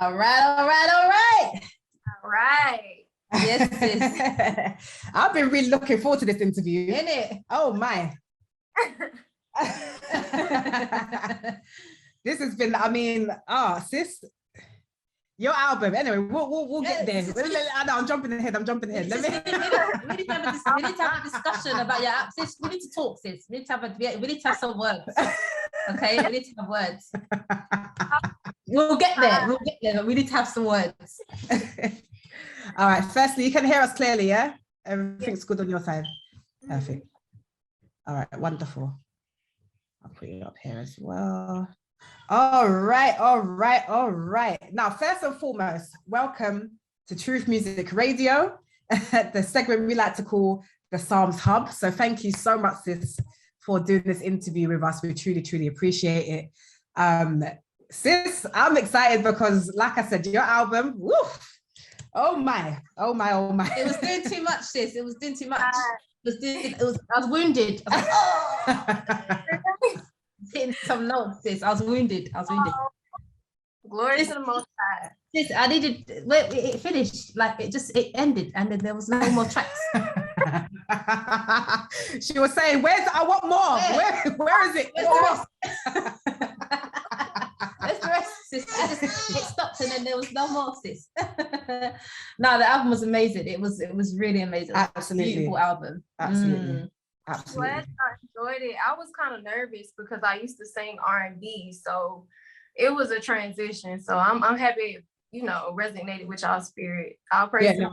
All right. All right. Yes, sis. I've been really looking forward to this interview. Isn't it? Oh my. This has been, sis, your album. Anyway, we'll get there. I know, I'm jumping ahead. We need to have a discussion about your app, sis. We need to talk, sis. We need to have some words. Okay, we need to have words. We'll get there, but we need to have some words. All right, firstly, you can hear us clearly, yeah? Everything's good on your side. Perfect. All right, wonderful. I'll put you up here as well. All right. Now, first and foremost, welcome to Truth Music Radio, the segment we like to call the Psalms Hub. So thank you so much, sis, for doing this interview with us. We truly, truly appreciate it. Sis, I'm excited because, like I said, your album, woof, oh my. It was doing too much, sis. It was doing too much. I was wounded. Hitting some notes, sis. I was wounded. Glory to the Most High. Sis, I needed. It finished. Like it ended, and then there was no more tracks. She was saying, I want more. Where is it? Where's the rest, sis? It stopped, and then there was no more, sis. No, the album was amazing. It was really amazing. Absolutely. A beautiful album. Absolutely. Glad I enjoyed it. I was kind of nervous because I used to sing R&B, so it was a transition. So I'm happy, resonated with y'all's spirit. I'll praise him.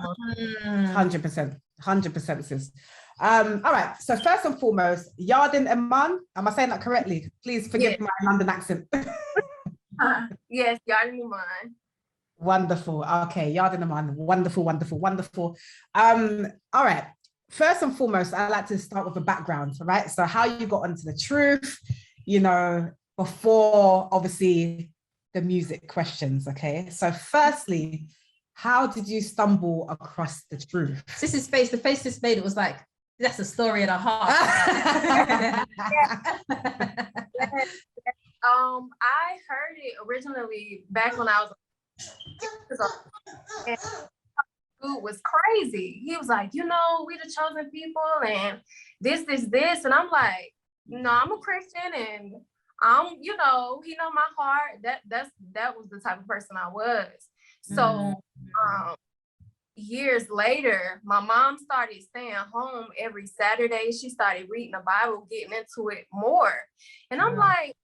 100%, sis. All right. So first and foremost, Yarden Iman. Am I saying that correctly? Please forgive my London accent. Yes, Yarden Iman. Wonderful. Okay, Yarden Iman. Wonderful. All right. First and foremost, I like to start with a background, right? So how you got onto the truth, before obviously the music questions, okay? So firstly, how did you stumble across the truth? Sis's face, the face Sis made, it was like, that's a story in a heart. I heard it originally back when I was Dude was crazy. He was like, we the chosen people and this. And I'm like, no, I'm a Christian and I'm, he know my heart. That was the type of person I was. So years later, my mom started staying home every Saturday. She started reading the Bible, getting into it more. And I'm like,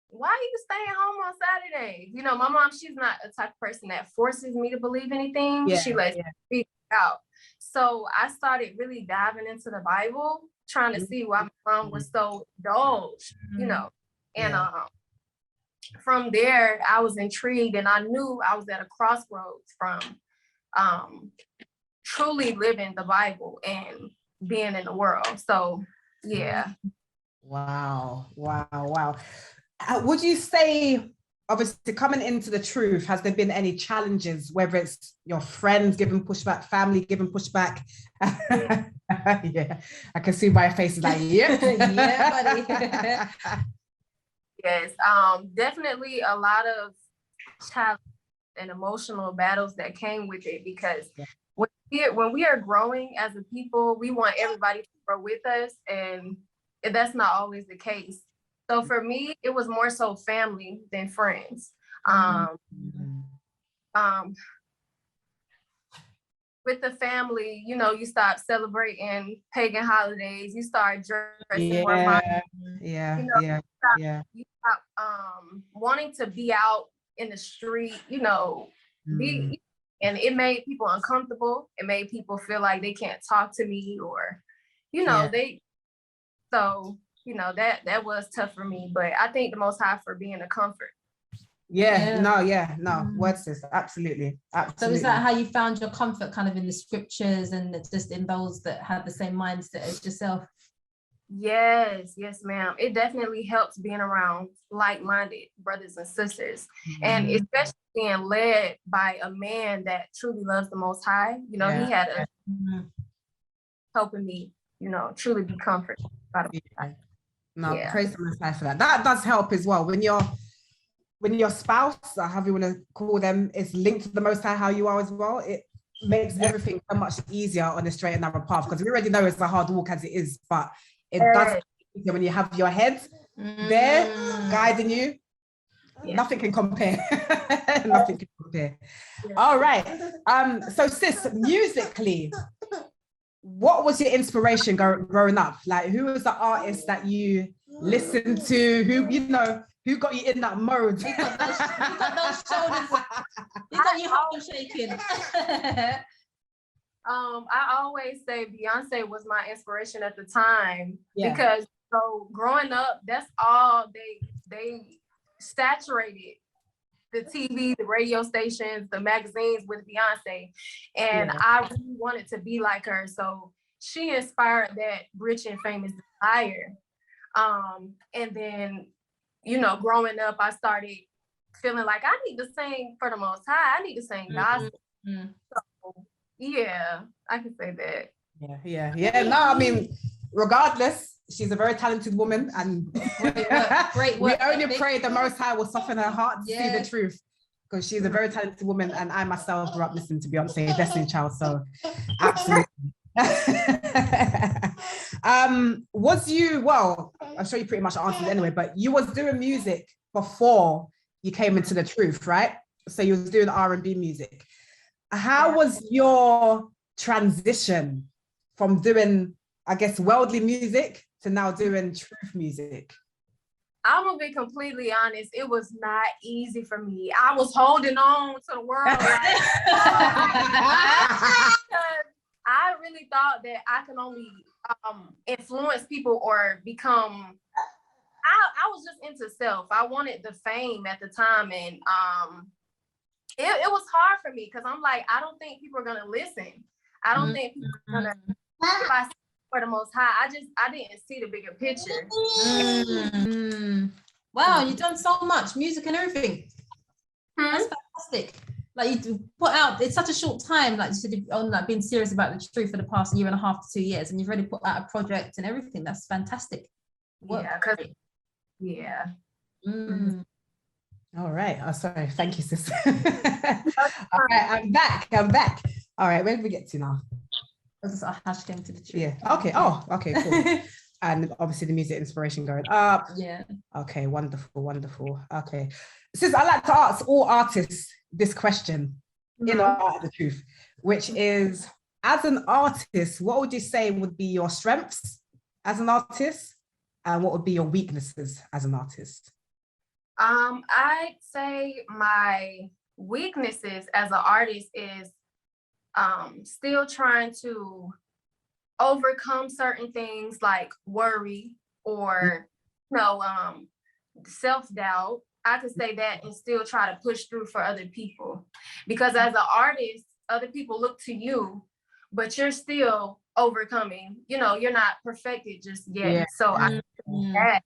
why are you staying home on Saturday? My mom, she's not a type of person that forces me to believe anything. She lets me figure it out. So I started really diving into the Bible, trying to see why my mom was so indulged, And from there, I was intrigued and I knew I was at a crossroads from truly living the Bible and being in the world. So, yeah. Wow. Would you say, obviously, coming into the truth, has there been any challenges, whether it's your friends giving pushback, family giving pushback? Yeah, I can see my face is like, yep. Yeah, buddy. Yes, definitely a lot of challenge and emotional battles that came with it, because when we are growing as a people, we want everybody to grow with us, and that's not always the case. So for me, it was more so family than friends. With the family, you start celebrating pagan holidays. You start dressing more modern. You stop wanting to be out in the street. And it made people uncomfortable. It made people feel like they can't talk to me, or that was tough for me, but I thank the Most High for being a comfort. Words, sis, absolutely. So is that how you found your comfort, kind of in the scriptures and just in those that have the same mindset as yourself? Yes, ma'am. It definitely helps being around like-minded brothers and sisters, and especially being led by a man that truly loves the Most High. He had a helping me, truly be comforted by the Most High. Praise the Most High for that. That does help as well when you're when your spouse, or however you want to call them, is linked to the Most High, how you are as well, it makes everything so much easier on the straight and narrow path, because we already know it's a hard walk as it is, but it does when you have your head there guiding you. Nothing can compare. Nothing can compare. All right. So sis, musically, what was your inspiration growing up? Like, who was the artist that you listened to? Who got you in that mode? You got those shoulders. You got your heart shaking. I always say Beyonce was my inspiration at the time, because so growing up, that's all they saturated the TV, the radio stations, the magazines with Beyonce. And I really wanted to be like her. So she inspired that rich and famous desire. And then, growing up, I started feeling like I need to sing for the Most High. I need to sing gospel. So, yeah, I can say that. Yeah. No, I mean, regardless, she's a very talented woman, and great work. We only pray the Most High will soften her heart to see the truth, because she's a very talented woman, and I myself grew up listening to Beyonce, Destiny Child, so absolutely. I'm sure you pretty much answered anyway, but you was doing music before you came into the truth, right? So you was doing R&B music. How was your transition from doing, I guess, worldly music to now doing truth music? I'm gonna be completely honest. It was not easy for me. I was holding on to the world. I really thought that I can only influence people or become. I was just into self. I wanted the fame at the time, and it was hard for me, because I'm like, I don't think people are gonna listen. I don't think people are gonna. If I for the Most High, I didn't see the bigger picture. Wow, you've done so much music and everything. That's fantastic. Like, you put out, it's such a short time, like you said, on like being serious about the truth for the past 1.5 to 2 years, and you've already put out a project and everything. That's fantastic. All right. Oh, sorry. Thank you, sis. All right, I'm back. All right, where did we get to now? Hash came to the truth. Yeah. Okay. Oh, okay, cool. And obviously the music inspiration going up. Yeah. Okay, wonderful. Okay. Sis, I like to ask all artists this question in Art of the Truth, which is, as an artist, what would you say would be your strengths as an artist, and what would be your weaknesses as an artist? I'd say my weaknesses as an artist is still trying to overcome certain things like worry or self-doubt. I could say that, and still try to push through for other people, because as an artist, other people look to you, but you're still overcoming. You're not perfected just yet. So I that.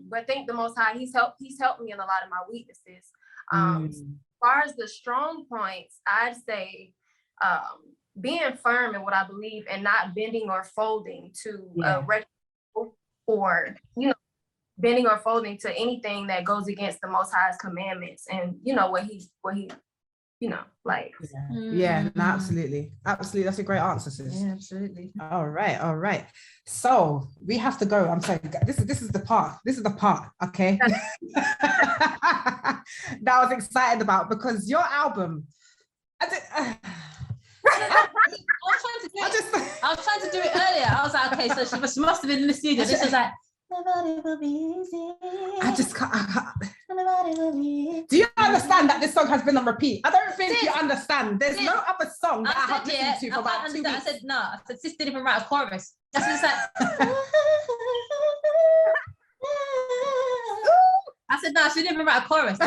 But thank the Most High, he's helped me in a lot of my weaknesses. As far as the strong points, I'd say being firm in what I believe and not bending or folding to or bending or folding to anything that goes against the Most High's commandments and what he like. No, absolutely. That's a great answer, sis. Yeah, absolutely. All right. So we have to go. I'm sorry. This is the part. Okay. That I was excited about, because your album. I was trying to do it earlier. I was like, okay, so she must have been in the studio. This was like, nobody will be easy. I can't. Do you understand that this song has been on repeat? I don't think you understand. There's no other song that I have listened to for about 2 weeks. I said no. I said sis didn't even write a chorus. That's just like. I said no. She didn't even write a chorus.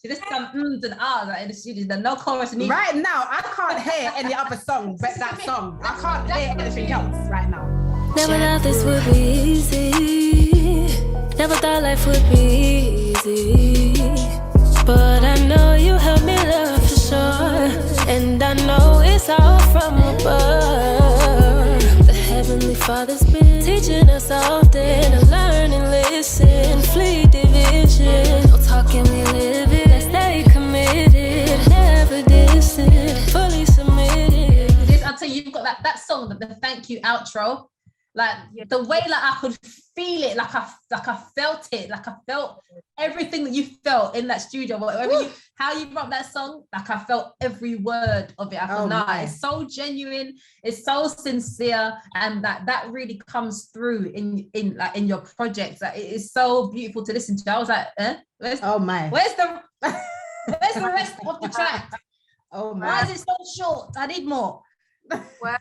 She just done ums and ahs in the studio. There's no chorus needed. Right now, I can't hear any other song but that song. I can't hear anything else right now. Never thought this would be easy. Never thought life would be easy. But I know you helped me love for sure. And I know it's all from above. The Heavenly Father's been teaching us often to learn and listen. Flee division. No talk like that song, the thank you outro, like the way like I could feel it, like I felt it, like I felt everything that you felt in that studio, whatever how you wrote that song, like I felt every word of it. I thought, it's so genuine, it's so sincere, and that really comes through in your projects. Like, it is so beautiful to listen to. I was like, where's the rest of the track? Why is it so short? I need more. Well,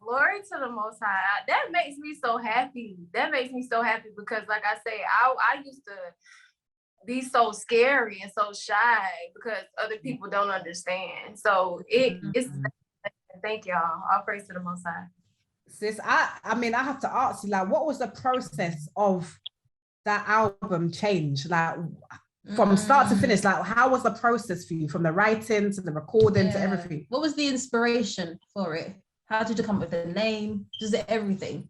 glory to the Most High. That makes me so happy. Because, like I say, I used to be so scary and so shy because other people don't understand. So it's thank y'all. All praise to the Most High. Sis, I mean, I have to ask you, like, what was the process of that album change? Like, from start to finish, like, how was the process for you, from the writing to the recording to everything? What was the inspiration for it? How did you come up with the name? Just everything?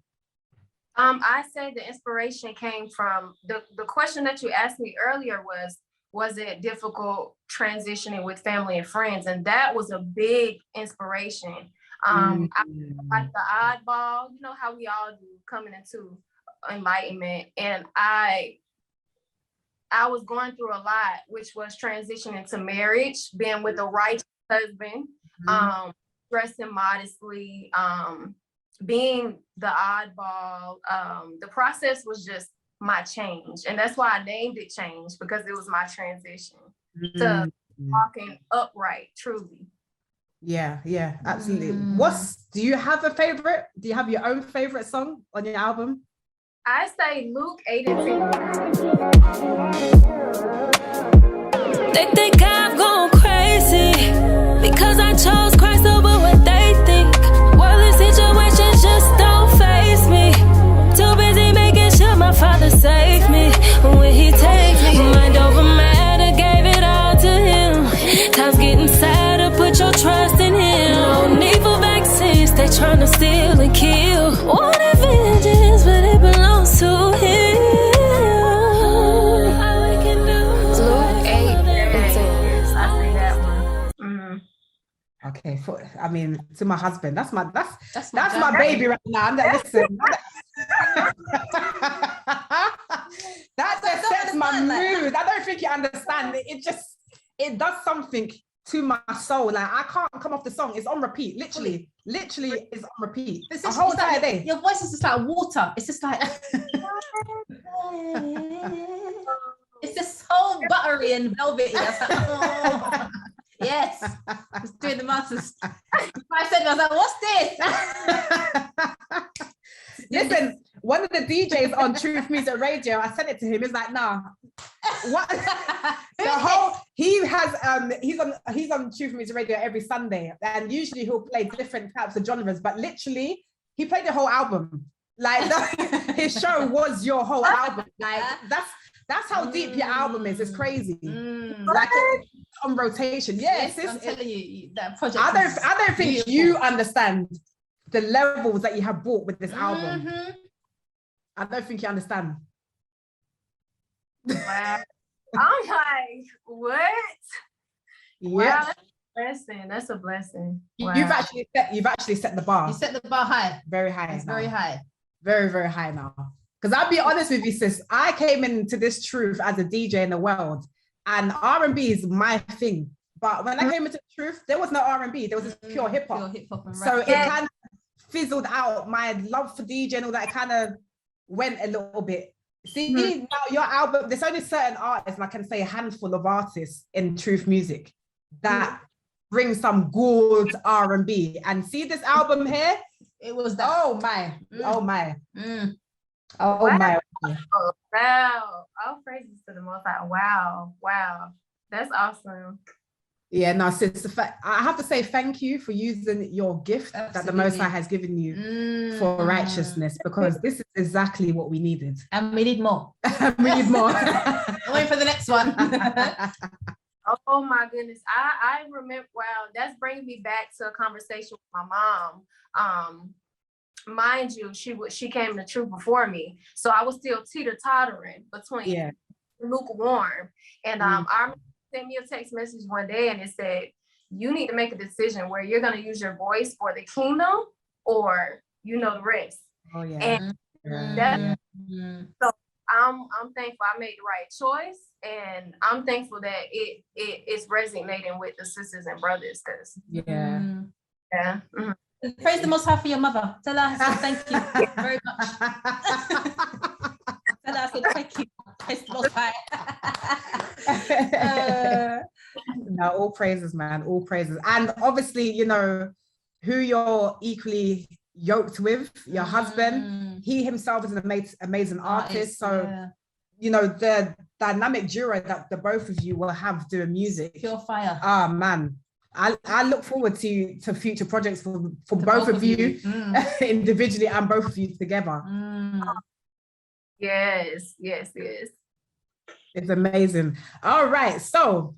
I say the inspiration came from the question that you asked me earlier was it difficult transitioning with family and friends? And that was a big inspiration. I like the oddball, you know how we all do coming into enlightenment. And I was going through a lot, which was transitioning to marriage, being with a righteous husband, dressing modestly, being the oddball. The process was just my change. And that's why I named it Change, because it was my transition to walking upright, truly. Yeah, absolutely. Do you have a favorite? Do you have your own favorite song on your album? I say Luke 8:10. They think I've gone crazy because I chose Christ over what they think. Worldly situations just don't faze me. Too busy making sure my Father save me when He takes me. Mind over matter, gave it all to Him. Time's getting sadder, put your trust in Him. No need for vaccines, they trying to steal and kill. Wanted vengeance, but it belongs to Him. Okay, I mean, to my husband, that's my baby right now. Listen, that just sets my mood. I don't think you understand. It does something to my soul. Like, I can't come off the song. It's on repeat. Literally is on repeat. It's the whole entire day. Your voice is just like water. It's just like it's just so buttery and velvety. I was like, oh. Yes, I was doing the masters. I said, I was like, what's this? Listen, one of the DJs on Truth Music Radio, I sent it to him. He's like, nah. What? He's on Truth Music Radio every Sunday, and usually he'll play different types of genres, but literally he played the whole album. Like, his show was your whole album. Like, that's how deep your album is. It's crazy. Like, on rotation. Yes, I'm telling you, that project. I don't think you understand the levels that you have brought with this album. I don't think you understand. Wow. I'm like, what? Yeah. Wow, that's a blessing. Wow. You've actually set the bar. You set the bar high. Very high. It's very high. Very, very high now. Because I'll be honest with you, sis, I came into this truth as a DJ in the world, and R&B is my thing. But when I came into truth, there was no R&B. There was just pure hip hop. So it kind of fizzled out. My love for DJ and all that kind of went a little bit. See, now your album, there's only certain artists, and I can say a handful of artists in truth music that bring some good R&B. And see this album here? It was that. Oh my. Oh my. Oh wow. my. Wow. All praises to the Most High. Wow. That's awesome. Yeah, no, sis, I have to say thank you for using your gift that the Most High has given you for righteousness, because this is exactly what we needed. And we need more. We need more. I'm waiting for the next one. Oh my goodness. I remember, wow, that's bringing me back to a conversation with my mom. Mind you, she came to truth before me, so I was still teeter-tottering between lukewarm. And I sent me a text message one day, and it said, you need to make a decision where you're going to use your voice for the kingdom, or you know the rest. Oh yeah. And Yeah. so I'm thankful I made the right choice, and I'm thankful that it's resonating with the sisters and brothers, because Yeah. yeah. Praise the Most High for your mother. Tell her I said thank you very much. Tell her I said thank you. Praise the Most High. No, all praises, man, all praises. And obviously, you know, who you're equally yoked with, your husband, he himself is an amazing artist. So, you know, the dynamic duo that the both of you will have doing music. Pure fire. Ah, man. I look forward to future projects for both of you individually and both of you together. Yes. It's amazing. All right, so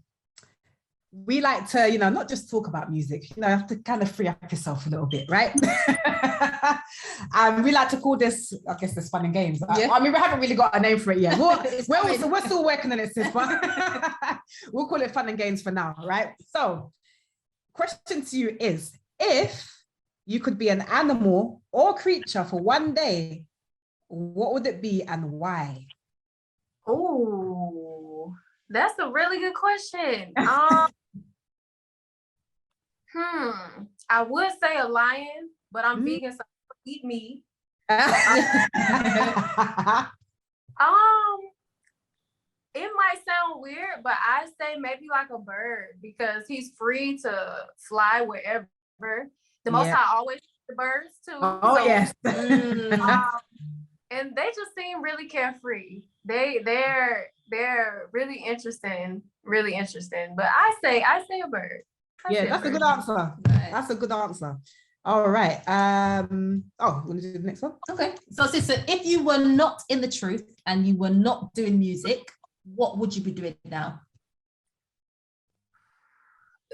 we like to, you know, not just talk about music, you know, you have to kind of free up yourself a little bit, right? We like to call this, I guess, this fun and games. I mean, we haven't really got a name for it yet. We're still working on it, sis, but we'll call it fun and games for now, right? So, question to you is, if you could be an animal or creature for one day, what would it be and why? Oh, that's a really good question. I would say a lion, but I'm vegan, so I don't eat meat. It might sound weird, but I say maybe like a bird, because he's free to fly wherever. The Most High always the birds too. Oh, so, yes. And they just seem really carefree. They're really interesting. But I say a bird. That's a good answer. That's a good answer. All right. Want to do the next one? Okay. So, sister, if you were not in the truth and you were not doing music, what would you be doing now?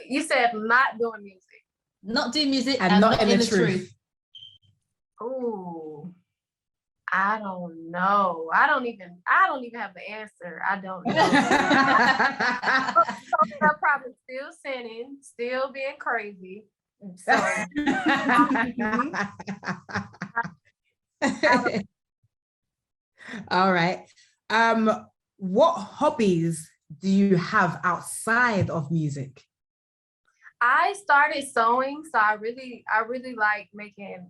You said not doing music. Not doing music and not in the truth. Oh, I don't know. I don't even have the answer. I don't know. I'm probably still sinning, still being crazy. So all right. What hobbies do you have outside of music? I started sewing, so I really like making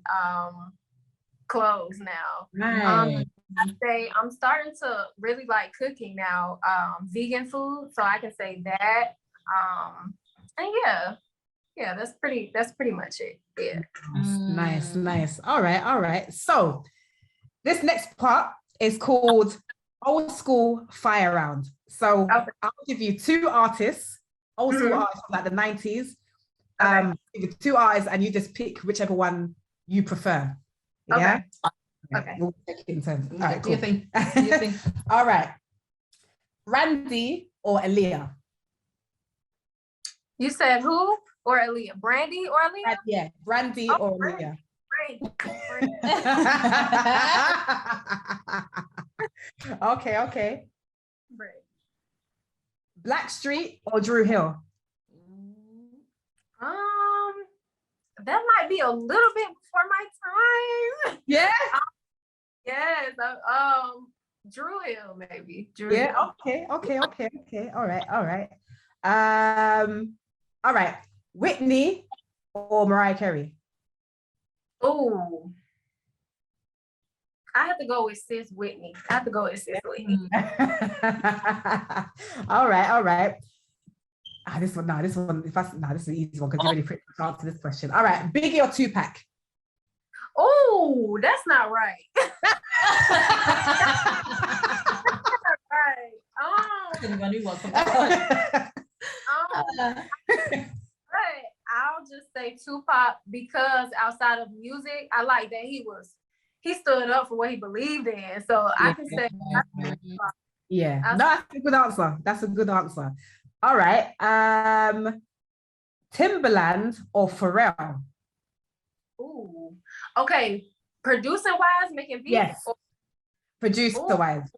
clothes now. Right. I'm starting to really like cooking now, vegan food, so I can say that. And yeah, that's pretty much it. Yeah. Nice. All right. So this next part is called Old School Fire Round. So I'll give you two artists, old school artists from like the 90s. Give you two artists and you just pick whichever one you prefer. Yeah. Okay. We'll take it in turns. All right. Do you think? All right. Brandy or Aaliyah? You said who or Aaliyah? Brandy or Aaliyah? Yeah, Brandy or Aaliyah. Brandy. Okay. Blackstreet or Drew Hill? That might be a little bit before my time. Yeah. Yes. Drew Hill, maybe. Drew Hill. Okay. All right. All right. Whitney or Mariah Carey? Oh, I have to go with Sis Whitney. All right. This is an easy one because you already pretty much answered this question. All right, Biggie or Tupac? Oh, that's not right. Right. But I'll just say Tupac, because outside of music, I like that he stood up for what he believed in. So I can say that's a good answer. All right. Timberland or Pharrell? Ooh. Okay. Producer wise, making beats? Yes. Producer wise.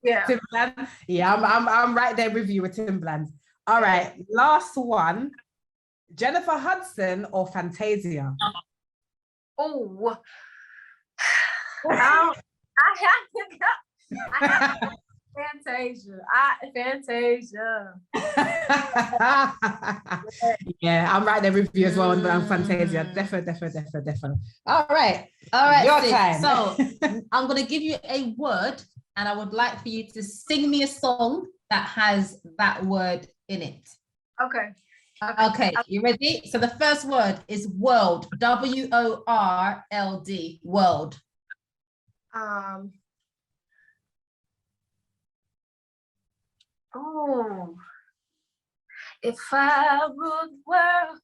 Yeah. Timberland. Yeah, I'm right there with you with Timberland. All right, last one. Jennifer Hudson or Fantasia? Oh, I have to go. I have to go. Fantasia. Yeah, I'm right there with you as well on Fantasia. Definitely. All right, Your sis. time. So I'm gonna give you a word, and I would like for you to sing me a song that has that word in it. Okay. Okay, you ready? So the first word is world. WORLD. World. Oh, if I ruled the world.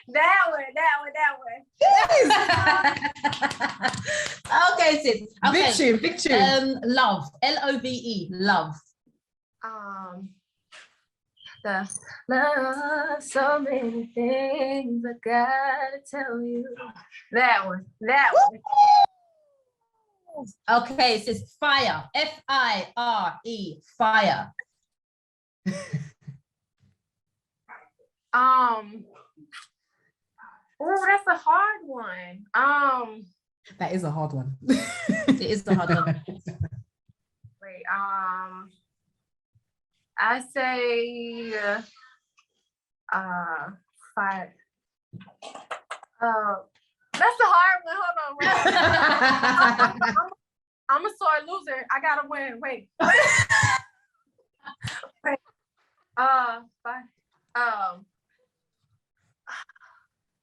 That one. Okay, sis. Okay. Big tune. Love. LOVE. Love. The love, so many things I gotta tell you. That one. Okay, sis. Fire. FIRE. Fire. Oh, that's a hard one. That is a hard one. It is the hard one. Wait, I say fire. That's a hard one. Hold on. Wait. I'm a sore loser. I gotta win. Wait. Wait. Fire.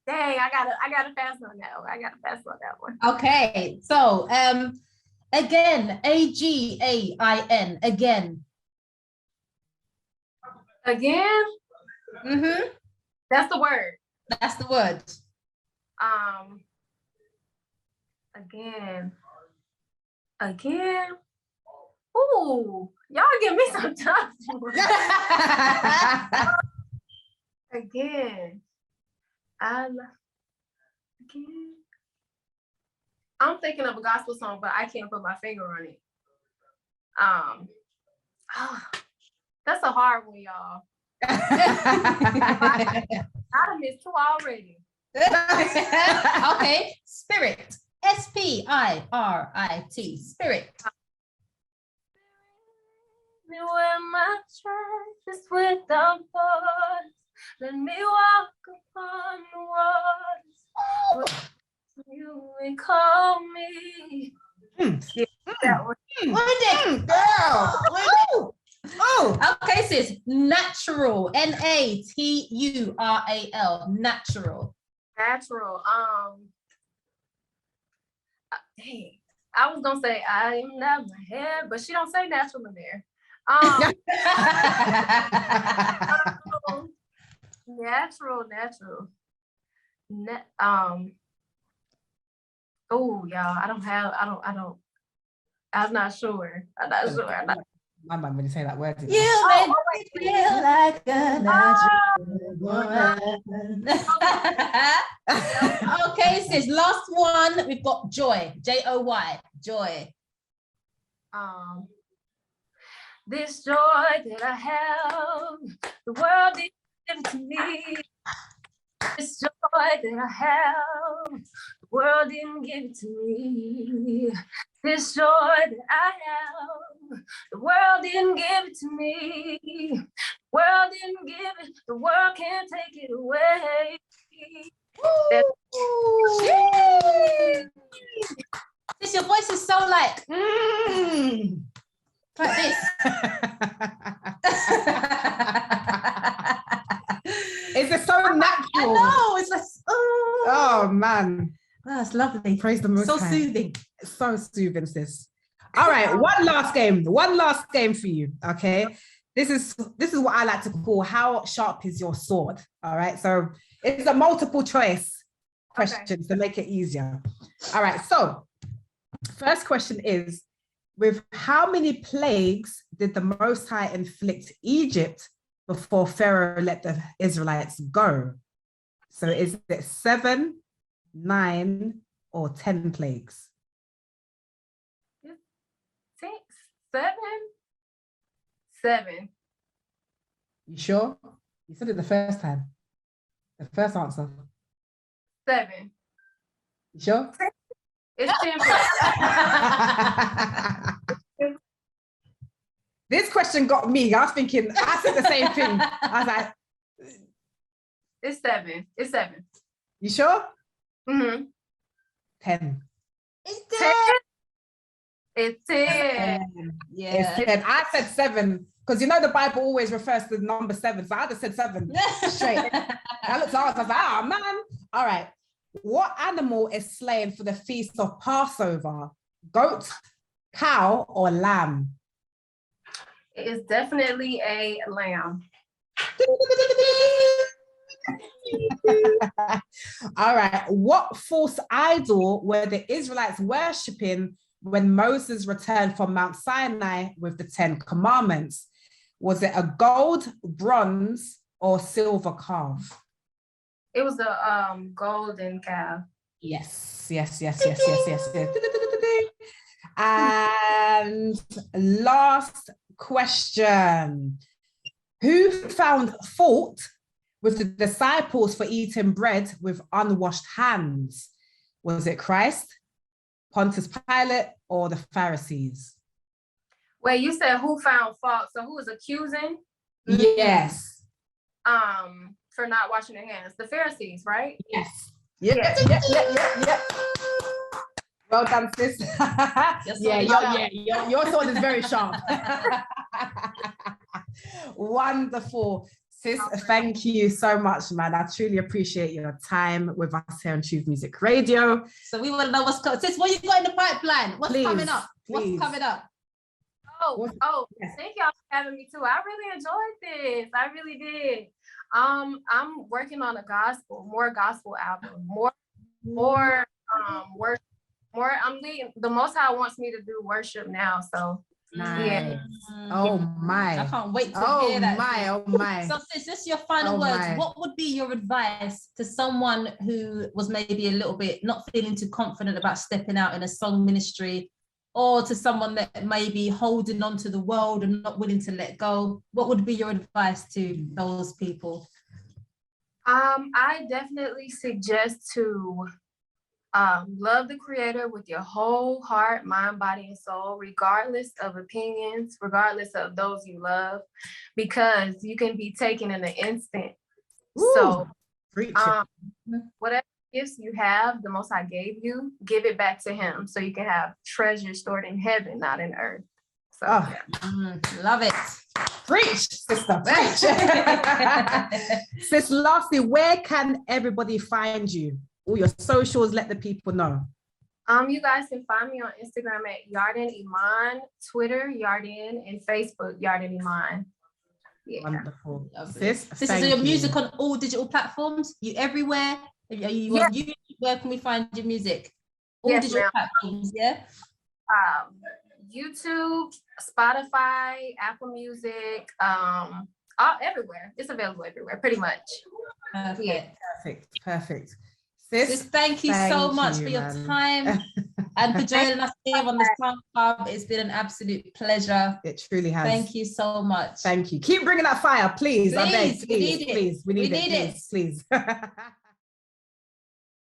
Dang, I gotta pass on that one. Okay, so again, AGAIN. Again. Again? Mm-hmm. That's the word. That's the word. Again. Ooh, y'all give me some tough ones. Again. I'm thinking of a gospel song, but I can't put my finger on it. That's a hard one, y'all. I missed two already. Okay, spirit. SPIRIT. Spirit. Me where my strength is without force. Let me walk upon the waters. You may call me. That one. Girl. Oh. Okay, sis. Natural. NATURAL. Natural. Natural. Dang. I was gonna say I am not my hair, but she don't say natural in there. Natural. Oh, y'all. I'm not sure. My mum really say that word. You make me feel like a natural woman. Okay, sis. Last one. We've got joy. JOY. Joy. This joy that I have, the world didn't give it to me. This joy that I have, the world didn't give it to me. This joy that I have, the world didn't give it to me. The world didn't give it, the world can't take it away. Sis, your voice is so like, like this. It's just so natural. I know. It's like, oh man. That's lovely. Praise the Most So High. soothing. So soothing, sis. All right, one last game for you. Okay, this is what I like to call how sharp is your sword. All right, so it's a multiple choice questions to make it easier. All right, so first question is, with how many plagues did the Most High inflict Egypt before Pharaoh let the Israelites go? So is it 7, 9, or 10 plagues? 7. You sure? You said it the first time. The first answer. 7. You sure? It's 10. This question got me. I was thinking, I said the same thing. I was like, It's 7. It's 7. you sure? Mm-hmm. 10. It's 10. It's 10. Yeah. It's 10. I said 7 because you know the Bible always refers to the number 7. So I just said 7 straight. I looked at us, I was like, oh man. All right. What animal is slain for the feast of Passover? Goat, cow, or lamb? It is definitely a lamb. All right. What false idol were the Israelites worshipping when Moses returned from Mount Sinai with the 10 commandments? Was it a gold, bronze, or silver calf? It was a golden calf. Yes. And last question. Who found fault with the disciples for eating bread with unwashed hands? Was it Christ, Pontius Pilate, or the Pharisees? Wait, you said who found fault? So who was accusing? Yes. For not washing their hands? The Pharisees, right? Yes. Yep. Well done, sis. Your sword is very sharp. Wonderful. Sis, thank you so much, man. I truly appreciate your time with us here on Truth Music Radio. So we want to know what's coming. Sis, what you got in the pipeline? What's coming up? Please. What's coming up? Yes. Thank y'all for having me too. I really enjoyed this. I really did. I'm working on a more gospel album, more worship, more. I'm leading. The Most High wants me to do worship now, so nice. Yeah. Oh my! I can't wait to hear that. Oh my! So, sis, just your final words. What would be your advice to someone who was maybe a little bit not feeling too confident about stepping out in a song ministry, or to someone that may be holding on to the world and not willing to let go? What would be your advice to those people? I definitely suggest to love the Creator with your whole heart, mind, body, and soul, regardless of opinions, regardless of those you love, because you can be taken in an instant. Ooh, so whatever gifts you have, the Most High gave you, give it back to Him so you can have treasure stored in heaven, not in earth. So love it. Preach, sister, preach. Sis, lastly, where can everybody find you? All your socials, let the people know. You guys can find me on Instagram at Yarden Iman, Twitter Yarden, and Facebook Yarden Iman. Yeah. Wonderful. Sis, is your music on all digital platforms? You everywhere? Are you on YouTube? Where can we find your music? All digital platforms, yeah? YouTube, Spotify, Apple Music, everywhere. It's available everywhere, pretty much. Perfect. Sis, thank you so much for your time and for joining us here on the Sound Club. It's been an absolute pleasure. It truly has. Thank you so much. Thank you. Keep bringing that fire, please. Please, We need it. Please.